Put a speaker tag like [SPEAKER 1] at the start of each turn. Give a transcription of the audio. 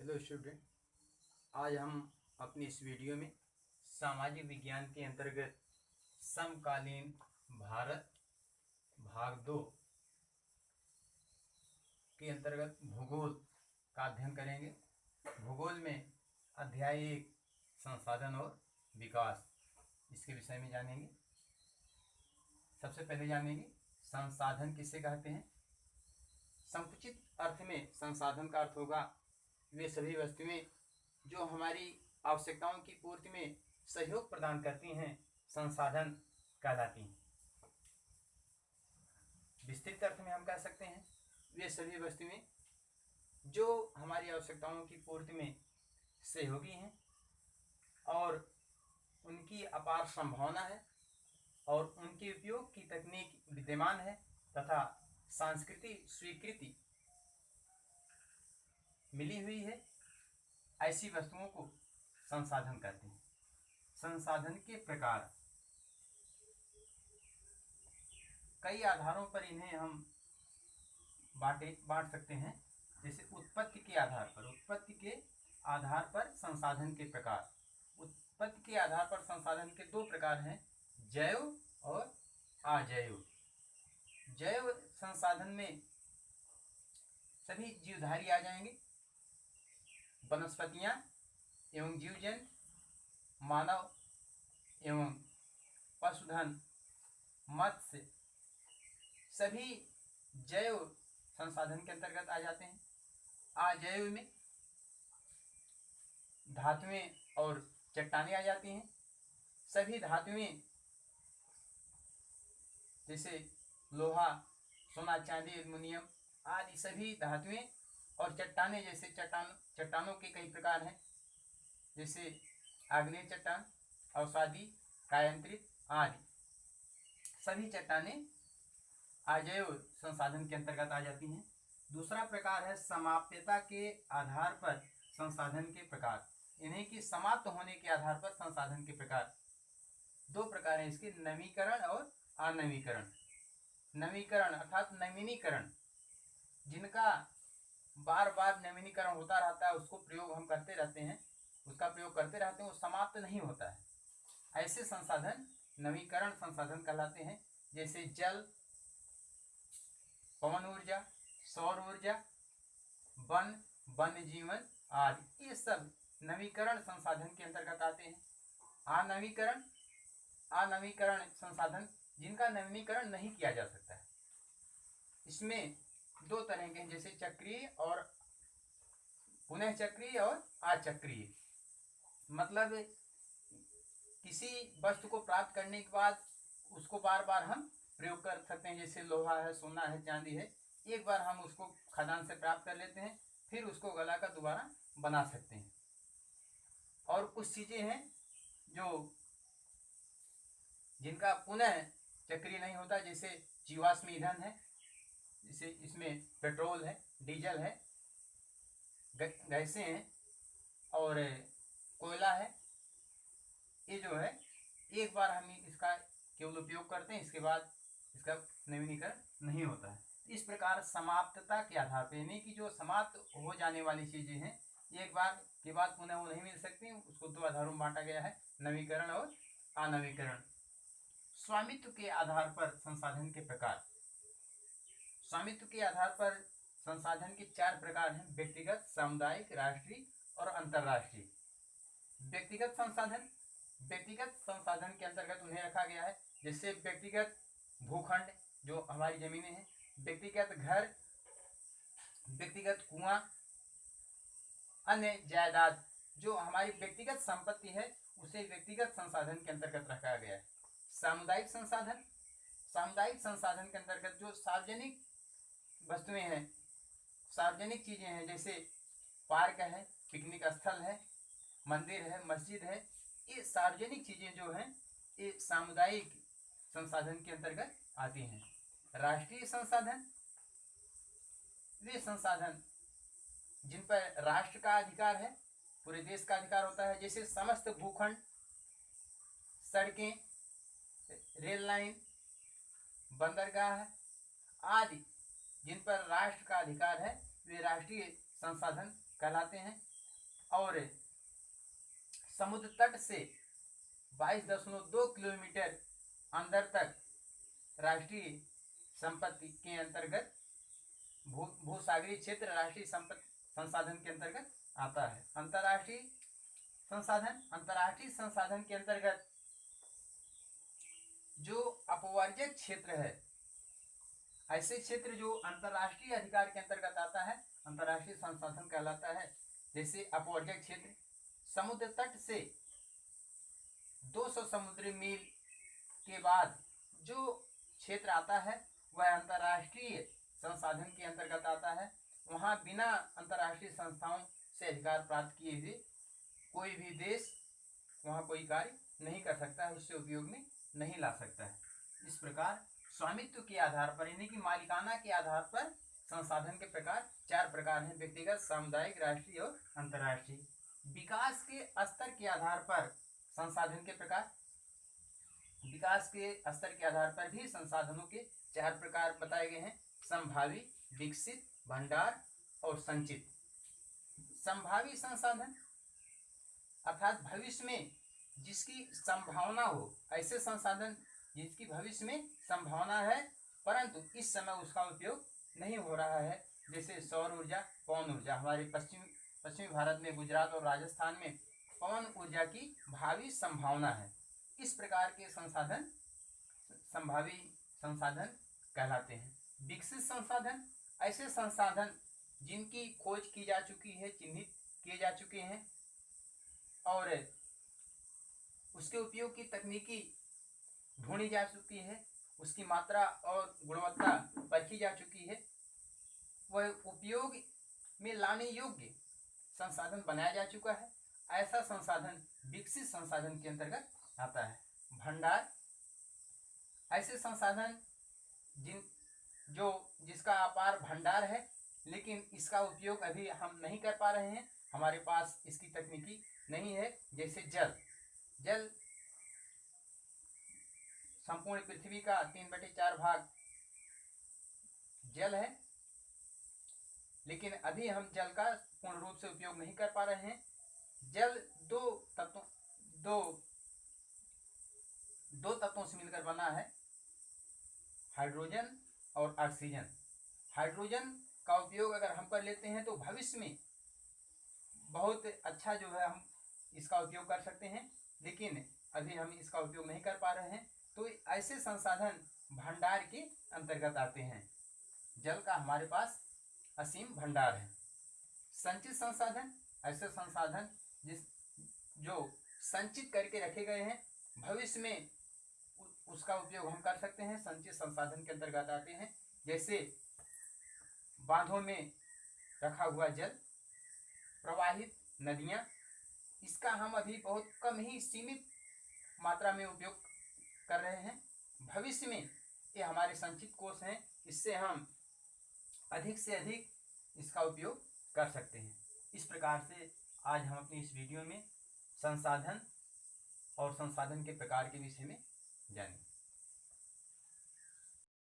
[SPEAKER 1] Hello student, आज हम अपनी इस वीडियो में सामाजिक विज्ञान के अंतर्गत समकालीन भारत भाग 2 के अंतर्गत भूगोल का अध्ययन करेंगे। भूगोल में अध्याय 1 संसाधन और विकास, इसके विषय में जानेंगे। सबसे पहले जानेंगे संसाधन किसे कहते हैं। संकुचित अर्थ में संसाधन का अर्थ होगा वे सभी वस्तुएं जो हमारी आवश्यकताओं की पूर्ति में सहयोग प्रदान करती हैं, संसाधन कहलाती हैं। विस्तृत अर्थ में हम कह सकते हैं वे सभी वस्तुएं जो हमारी आवश्यकताओं की पूर्ति में सहयोगी हैं और उनकी अपार संभावना है और उनके उपयोग की तकनीक विद्यमान है तथा सांस्कृतिक स्वीकृति मिली हुई है, ऐसी वस्तुओं को संसाधन कहते हैं। संसाधन के प्रकार, कई आधारों पर इन्हें हम बांट सकते हैं। जैसे उत्पत्ति के आधार पर संसाधन के प्रकार। उत्पत्ति के आधार पर संसाधन के दो प्रकार हैं, जैव और अजैव। जैव संसाधन में सभी जीवधारी आ जाएंगे, वनस्पतियां एवं जीवजंतु, मानव एवं पशुधन, मत्स्य, सभी जैव संसाधन के अंतर्गत आ जाते हैं। अजैव में धातुएं और चट्टानें आ जाती हैं। सभी धातुएं जैसे लोहा, सोना, चांदी, एल्युमिनियम आदि सभी धातुएं और चट्टानें जैसे चट्टानों के कई प्रकार हैं, जैसे आग्नेय चट्टान, अवसादी, कायांतरित आदि। सभी चट्टानें अजैव संसाधन के अंतर्गत आ जाती हैं। दूसरा प्रकार है समाप्यता के आधार पर संसाधन के प्रकार। इन्हें की समाप्त होने के आधार पर संसाधन के प्रकार। दो प्रकार हैं इसके, नवीकरण और अनवीकरण। नवीकरण अर्थात नवीनीकरण, जिनका बार बार नवीनीकरण होता रहता है, उसको प्रयोग हम करते रहते हैं, उसका प्रयोग करते रहते हैं, वो समाप्त नहीं होता है, ऐसे संसाधन नवीकरण संसाधन कहलाते हैं। जैसे जल, पवन ऊर्जा, सौर ऊर्जा, वन, वन्य जीवन आदि, ये सब नवीकरण संसाधन के अंतर्गत आते हैं। अनवीकरण संसाधन जिनका नवीनीकरण नहीं किया जा सकता है। इसमें दो तरह के, जैसे चक्रीय और पुनः चक्रीय और अचक्रीय। मतलब किसी वस्तु को प्राप्त करने के बाद उसको बार बार हम प्रयोग कर सकते हैं। जैसे लोहा है, सोना है, चांदी है, एक बार हम उसको खदान से प्राप्त कर लेते हैं, फिर उसको गलाकर दोबारा बना सकते हैं। और कुछ चीजें हैं जो जिनका पुनः चक्रीय नहीं होता, जैसे जीवाश्म ईंधन है, जैसे इसमें पेट्रोल है, डीजल है, गैसें हैं और कोयला है। ये जो है एक बार हम इसका केवल उपयोग करते हैं, इसके बाद इसका नवीनीकरण नहीं होता है। इस प्रकार समाप्तता के आधार पर, यानी कि जो समाप्त हो जाने वाली चीजें हैं, एक बार के बाद पुनः वो नहीं मिल सकती, उसको दो आधारों में बांटा गया है, नवीकरण और अनवीकरण। स्वामित्व के आधार पर संसाधन के प्रकार। स्वामित्व के आधार पर संसाधन के चार प्रकार हैं, व्यक्तिगत, सामुदायिक, राष्ट्रीय और अंतर्राष्ट्रीय। व्यक्तिगत संसाधन के अंतर्गत उन्हें रखा गया है, जैसे व्यक्तिगत भूखंड जो हमारी जमीनें हैं, व्यक्तिगत घर, व्यक्तिगत कुआं, अन्य जायदाद जो हमारी व्यक्तिगत संपत्ति है, उसे व्यक्तिगत संसाधन के अंतर्गत रखा गया है। सामुदायिक संसाधन के अंतर्गत जो सार्वजनिक वस्तुएं हैं, सार्वजनिक चीजें हैं, जैसे पार्क है, पिकनिक स्थल है, मंदिर है, मस्जिद है, ये सार्वजनिक चीजें जो हैं ये सामुदायिक संसाधन के अंतर्गत आती हैं। राष्ट्रीय संसाधन, वे संसाधन जिन पर राष्ट्र का अधिकार है, पूरे देश का अधिकार होता है, जैसे समस्त भूखंड, सड़कें, रेल लाइन, बंदरगाह आदि जिन पर राष्ट्र का अधिकार है, वे राष्ट्रीय संसाधन कहलाते हैं। और समुद्र तट से 22.2 किलोमीटर अंदर तक राष्ट्रीय संपत्ति के अंतर्गत भूसागरीय क्षेत्र राष्ट्रीय संपत्ति संसाधन के अंतर्गत आता है। अंतर्राष्ट्रीय संसाधन के अंतर्गत जो अपवर्जक क्षेत्र है, ऐसे क्षेत्र जो अंतर्राष्ट्रीय अधिकार के अंतर्गत आता है, अंतर्राष्ट्रीय संसाधन कहलाता है। जैसे अपवर्जक क्षेत्र समुद्र तट से 200 समुद्री मील के बाद जो क्षेत्र आता है वह अंतर्राष्ट्रीय संसाधन के अंतर्गत आता है। वहाँ बिना अंतर्राष्ट्रीय संस्थाओं से अधिकार प्राप्त किए हुए कोई भी देश वहाँ कोई कार्य नहीं कर सकता है, उससे उपयोग में नहीं ला सकता है। इस प्रकार स्वामित्व के आधार पर यानी कि मालिकाना के आधार पर संसाधन के प्रकार 4 प्रकार हैं: व्यक्तिगत, सामुदायिक, राष्ट्रीय और अंतर्राष्ट्रीय। विकास के स्तर के आधार पर संसाधन के प्रकार, विकास के स्तर के आधार पर भी संसाधनों के 4 प्रकार बताए गए हैं: संभावी, विकसित, भंडार और संचित। संभावी संसाधन अर्थात भविष्य में जिसकी संभावना हो, ऐसे संसाधन जिसकी भविष्य में संभावना है परंतु इस समय उसका उपयोग नहीं हो रहा है। जैसे सौर ऊर्जा, पवन ऊर्जा। हमारे पश्चिमी भारत में गुजरात और राजस्थान में पवन ऊर्जा की भावी संभावना है। इस प्रकार के संसाधन संभावी संसाधन कहलाते हैं। विकसित संसाधन ऐसे संसाधन जिनकी खोज की जा चुकी है, चिन्हित किए जा चुके हैं और उसके उपयोग की तकनीकी ढूंढी जा चुकी है, उसकी मात्रा और गुणवत्ता परखी जा चुकी है, वह उपयोग में लाने योग्य संसाधन बनाया जा चुका है। ऐसा संसाधन विकसित संसाधन के अंतर्गत आता है। भंडार ऐसे संसाधन जिसका अपार भंडार है लेकिन इसका उपयोग अभी हम नहीं कर पा रहे हैं, हमारे पास इसकी तकनीकी नहीं है। जैसे जल संपूर्ण पृथ्वी का 3/4 भाग जल है, लेकिन अभी हम जल का पूर्ण रूप से उपयोग नहीं कर पा रहे हैं। जल दो तत्वों से मिलकर बना है, हाइड्रोजन और ऑक्सीजन। हाइड्रोजन का उपयोग अगर हम कर लेते हैं तो भविष्य में बहुत अच्छा जो है हम इसका उपयोग कर सकते हैं, लेकिन अभी हम इसका उपयोग नहीं कर पा रहे हैं। तो ऐसे संसाधन भंडार के अंतर्गत आते हैं। जल का हमारे पास असीम भंडार है। संचित संसाधन ऐसे संसाधन जो संचित करके रखे गए हैं, भविष्य में उसका उपयोग हम कर सकते हैं, संचित संसाधन के अंतर्गत आते हैं। जैसे बांधों में रखा हुआ जल, प्रवाहित नदियां, इसका हम अभी बहुत कम ही सीमित मात्रा में उपयोग कर रहे हैं। भविष्य में ये हमारे संचित कोष हैं, इससे हम अधिक से अधिक इसका उपयोग कर सकते हैं। इस प्रकार से आज हम अपनी इस वीडियो में संसाधन और संसाधन के प्रकार के विषय में जानेंगे।